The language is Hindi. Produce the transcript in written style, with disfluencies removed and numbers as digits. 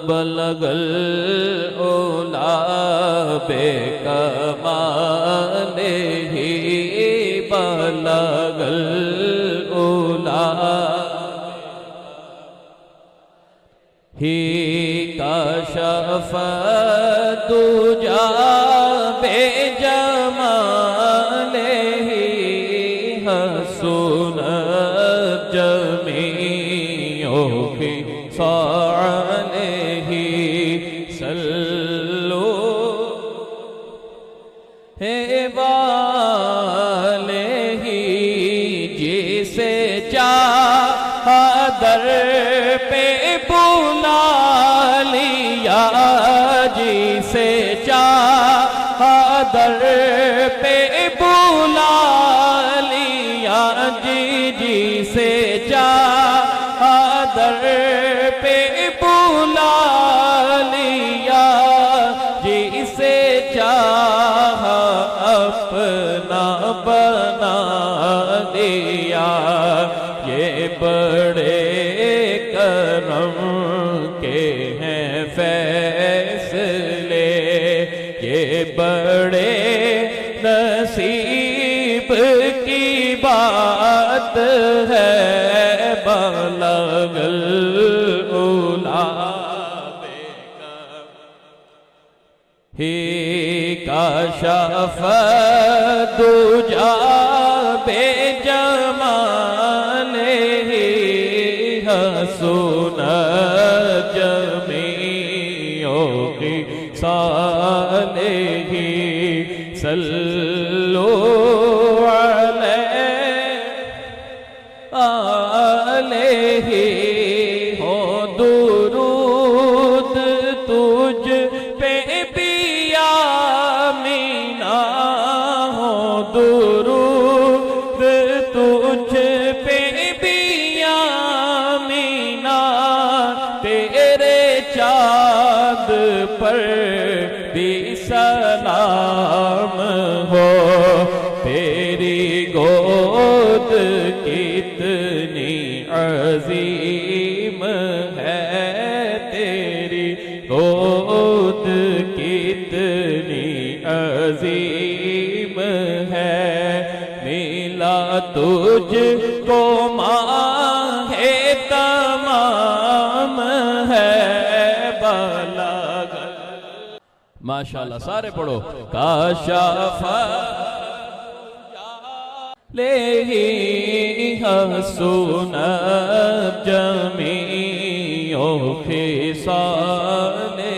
बलगल ओला बेकमाले ही बलगल ओला ही काशफ दुजा बेजमाले ही हसून जमीओं की सालेही सल्लो हे वालेही जिसे चाह दर पे बुला लिया जिसे चाह दर पे बुला लिया जी से चाह दर पे बुला लिया जिसे चाह अपना बना दिया। ये बड़े करम के हैं फैसले, ये बड़े नसीब की बात है। बलगल ओला ही काशफ दुजा बेजमाले ही हसून जमीओं की सालेही सल्लो अलैहि हो दुरूद तुझ पे पिया मीना हो दुरूद तुझ पे पिया मीना तेरे चाँद पर भी सलाम हो। तेरी गोद कितनी अजीम है, तेरी गोद कितनी अजीम है। मिला तुझको माहे तमाम है बलगल। माशाअल्लाह सारे पढ़ो। काशफ लेही हसून जमीओं की साले